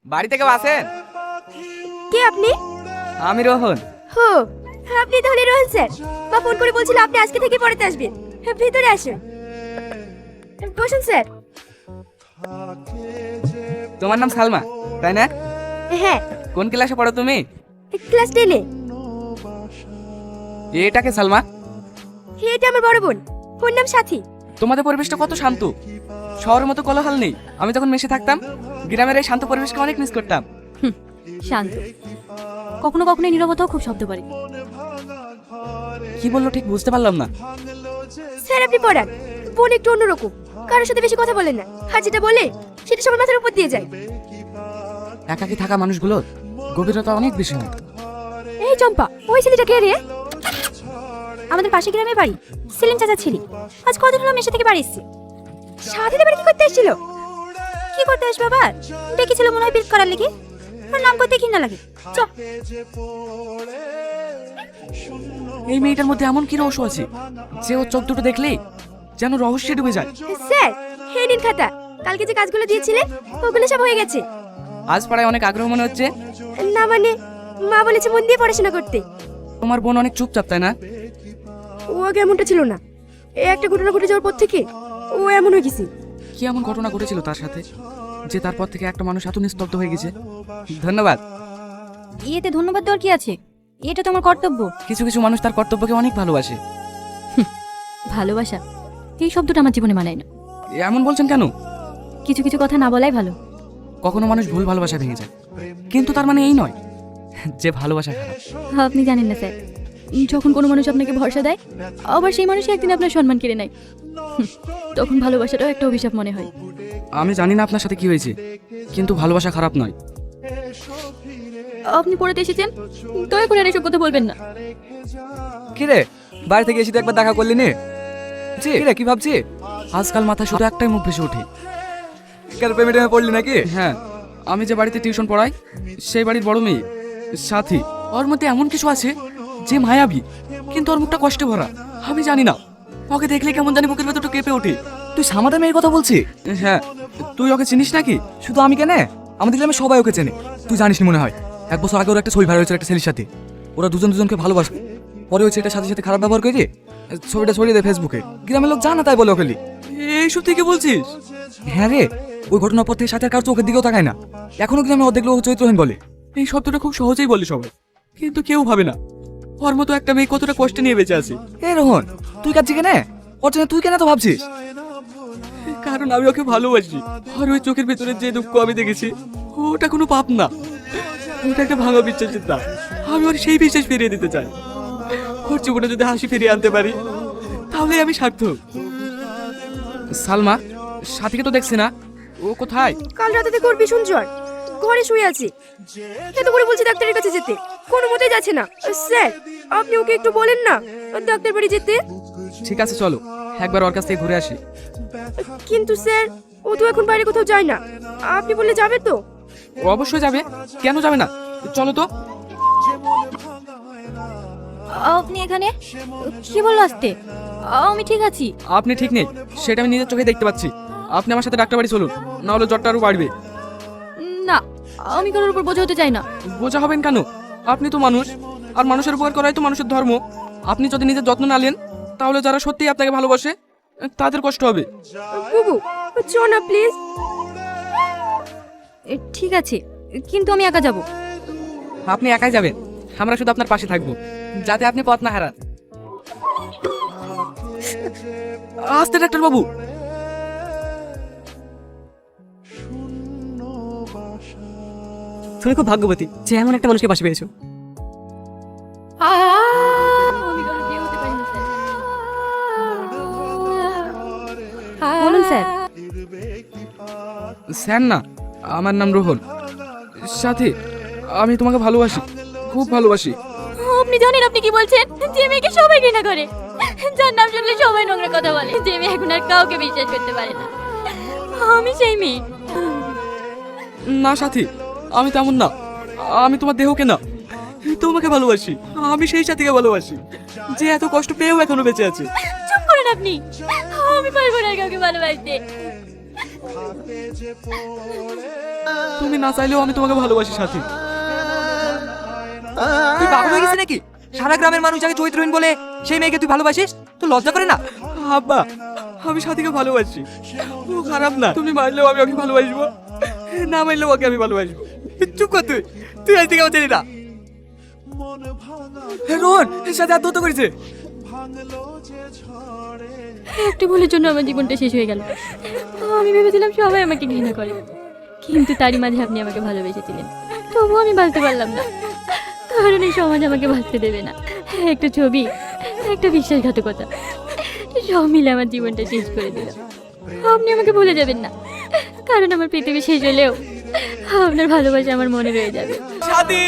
বাড়িতে কেউ আছেন? কে আপনি? আমি রোহন। হো, আপনি তাহলে রোহন স্যার। বা ফোন করে বলছিল আপনি আজকে থেকে পড়াতে আসবেন। ভিতরে আসুন। বসুন স্যার। তোমার নাম সালমা, তাই না? হ্যাঁ, কোন ক্লাসে পড়ো তুমি? ক্লাস 10 এ। এটাকে সালমা? এটা আমার বড় বোন। ওর নাম সাথী। তোমাদের পরিবেশটা কত শান্ত। শহরের মতো কোলাহল নেই। আমি যখন মেসে থাকতাম, গ্রামের এই শান্ত পরিবেশকে অনেক মিস করতাম। শান্ত, কখনো কখনো এই নীরবতাও খুব শব্দ করে। কি বললো ঠিক বুঝতে পারলাম না। স্যার আপনি পড়ান। বোন একটু অন্যরকম, কারোর সাথে বেশি কথা বলেন না। আর যেটা বলে সেটা সবার মাথার উপর দিয়ে যায়। একাকি থাকা মানুষগুলোর গভীরতা অনেক বেশি হয়। এই চম্পা, ওই ছেলেটা কে রে? আমাদের পাশে গ্রামে বাড়ি, সেলিম চাচা ছেলে। আজ কদিন হলো মেশে থেকে বাড়ি এসেছে। সাথীদের বাড়ি কি করতে এসেছিল? কি করতে আসবে আবার? ডেকেছিল মনে হয় বিট করার লেগে। আর নাম করতে ঘৃণা লাগে। চ। এই মেয়েটার মধ্যে এমন কি রহস্য আছে যে ওর চোখ দুটো দেখলেই যেন রহস্যে ডুবে যায়। স্যার, হে নিন খাতা। কালকে যে কাজগুলো দিয়েছিলেন ওগুলো সব হয়ে গেছে। আজ পড়ায় অনেক আগ্রহ মনে হচ্ছে। না মানে, মা বলেছে মন দিয়ে পড়াশোনা করতে। তোমার বোন অনেক চুপচাপ, তাই না? ও আগে এমনটা ছিল না। এই একটা ঘটনা ঘটে যাওয়ার পর থেকে ও এমন হয়ে গেছে। কি এমন ঘটনা ঘটেছিল তার সাথে যে তারপর থেকে একটা মানুষ এত নিস্তব্ধ হয়ে গেছে? ধন্যবাদ। এতে ধন্যবাদ দেওয়ার কি আছে? এটা তো আমার কর্তব্য। কিছু কিছু মানুষ তার কর্তব্যকে অনেক ভালোবাসে। ভালোবাসা, এই শব্দটা আমার জীবনে মানায় না। এমন বলছেন কেন? কিছু কিছু কথা না বলাই ভালো। কখনো মানুষ ভুল ভালোবাসা ভেঙে যায়, কিন্তু তার মানে এই নয় যে ভালোবাসা খারাপ। আপনি জানেন না স্যার, যখন কোনো মানুষ আপনাকে ভরসা দেয়, আবার সেই মানুষই একদিন আপনার সম্মান কেড়ে নেয়, তখন ভালোবাসাটাও একটা অভিশাপ মনে হয়। আমি জানি না আপনার সাথে কি হয়েছে, কিন্তু ভালোবাসা খারাপ নয়। আপনি পড়াতে এসেছেন, দয়া করে আর এসব কথা বলবেন না। কি রে, বাড়ি থেকে এসে তো একবার দেখা করলি নে? জি রে, কি ভাবছি? আজকাল মাথা শুধু একটাই মুখ ভেসে ওঠে। কেন, প্রেমে পড়লি নাকি? হ্যাঁ, আমি যে বাড়িতে টিউশন পড়াই সেই বাড়ির বড় মেয়ে সাথী। ওর মধ্যে এমন কিছু আছে যে মায়াবী, কিন্তু ওর মুখটা কষ্টে ভরা। আমি জানি না, ওকে দেখলে কেমন জানি বুকের ভেতরটা কেঁপে ওঠে। তুই সামাদা মেয়ের কথা বলছিস? হ্যাঁ। তুই ওকে চিনিস নাকি? শুধু আমি কেন, আমাদের গ্রামে সবাই ওকে চেনে। তুই জানিস নি মনে হয়, 1 বছর আগে ওর একটা ছবি ভাইরাল হয়েছিল একটা ছেলের সাথে। ওরা দুজন দুজনকে ভালোবাসে। পরে ওই ছেলেটার সাথে সাথে খারাপ ব্যবহার করে ছবিটা ছড়িয়ে দেয় ফেসবুকে। গ্রামের লোক জানা তাই বলে ওকে। এইসব থেকে বলছিস? হ্যাঁ রে, ওই ঘটনার পর থেকে সাথে আর কার চোখের দিকেও তাকায় না। এখনো গ্রামে ও দেখলে ও চরিত্রহীন বলে। এই শব্দটা খুব সহজেই বলে সবাই, কিন্তু কেউ ভাবে না ওর মতো একটা মেয়ে কতটা কষ্ট নিয়ে বেঁচে আছে। এ রোহন, তুই কাঁদছি কেন? ওর জন্য তুই কেন তো ভাবছিস? কারণ আমি ওকে ভালোবাসি। আর ওই চোখের ভেতরে যে দুঃখ আমি দেখেছি, ওটা কোনো পাপ না, ওটা একটা ভাঙা বিশ্বাসের দাম। আমি ওর সেই বিশ্বাস ফিরিয়ে দিতে চাই। ওর জীবনে যদি হাসি ফিরিয়ে আনতে পারি, তাহলে আমি সার্থক। সালমা, সাথীকে তো দেখছি না, ও কোথায়? কাল রাতে থেকে ওর ভীষণ জ্বর, ঘরে শুয়ে আছে। এত করে বলছি ডাক্তারের কাছে যেতে, কোনো মতেই যাচ্ছে না। স্যার, আপনি ওকে একটু বলেন না ডাক্তার বাড়ি যেতে। ঠিক আছে, চলো একবার ওর কাছ থেকে ঘুরে আসি। কিন্তু স্যার, ও তো এখন বাইরে কোথাও যায় না। আপনি বললে যাবে তো? ও অবশ্যই যাবে, কেন যাবে না? চলো তো। আপনি এখানে? কি বললো আসতে? আমি ঠিক আছি। আপনি ঠিক নেই সেটা আমি নিজের চোখে দেখতে পাচ্ছি। আপনি আমার সাথে ডাক্তার বাড়ি চলুন, না হলে জ্বরটা আরো বাড়বে। না, আমি কারোর উপর বোঝা হতে চাই না। বোঝা হবেন কেন? আপনি তো মানুষ, আর মানুষের উপকার করাই তো মানুষের ধর্ম। আপনি যদি নিজের যত্ন না নেন, তাহলে যারা সত্যিই আপনাকে ভালোবাসে তাদের কষ্ট হবে। বুবু, চ না প্লিজ। ঠিক আছে, কিন্তু আমি একা যাব। আপনি একাই যাবেন, আমরা শুধু আপনার পাশে থাকবো, যাতে আপনি পথ না হারান। আস্তে ডাক্তার বাবু। তুমি খুব ভাগ্যবতী যে এমন একটা মানুষকে পাশে পেয়েছো। আমি কারোর বিয়ে হতে পারি না, স্যার। বলুন স্যার। স্যার না, আমার নাম রোহন। সাথী, আমি তোমাকে ভালোবাসি, খুব ভালোবাসি। আপনি জানেন আপনি কি বলছেন? যে মেয়েকে সবাই ঘৃণা করে, যার নাম শুনলে সবাই নোংরা কথা বলে, যে মেয়ে এখন আর কাউকে বিশ্বাস করতে পারে না, আমি সেই মেয়ে। না সাথী, আমি তেমন না। আমি তোমার দেহকে না, তোমাকে ভালোবাসি। আমি সেই সাথীকে ভালোবাসি যে এত কষ্ট পেয়েও এখনো বেঁচে আছে। চুপ করেন আপনি, আমি পারবো না কাউকে ভালোবাসতে। তুমি না চাইলেও আমি তোমাকে ভালোবাসি সাথী। তুই পাগল হয়ে গেছিস নাকি? সারা গ্রামের মানুষ যাকে চরিত্রহীন বলে সেই মেয়েকে তুই ভালোবাসিস? তোর লজ্জা করে না? আব্বা, আমি সাথীকে ভালোবাসি, ও খারাপ না। তুমি মানলেও আমি ওকে ভালোবাসবো, না মানলেও ওকে আমি ভালোবাসবো। চুপ কর তুই, তুই আজ থেকে আমার চিনি না। রোহন এর সাথে আত্মহত্যা করেছে। একটা ভুলের জন্য আমার জীবনটা শেষ হয়ে গেল। আমি ভেবেছিলাম সবাই আমাকে ঘৃণা করে, কিন্তু তারই মাঝে আপনি আমাকে ভালোবেসেছিলেন। তবুও আমি বাঁচতে পারলাম না, কারণ এই সমাজ আমাকে বাঁচতে দেবে না। একটা ছবি, একটা বিশ্বাসঘাতকতা, সব মিলে আমার জীবনটা শেষ করে দিল। আপনি আমাকে ভুলে যাবেন না, কারণ আমার পৃথিবী শেষ হলেও আপনার ভালোবাসা আমার মনে রয়ে যাবে। সাথী।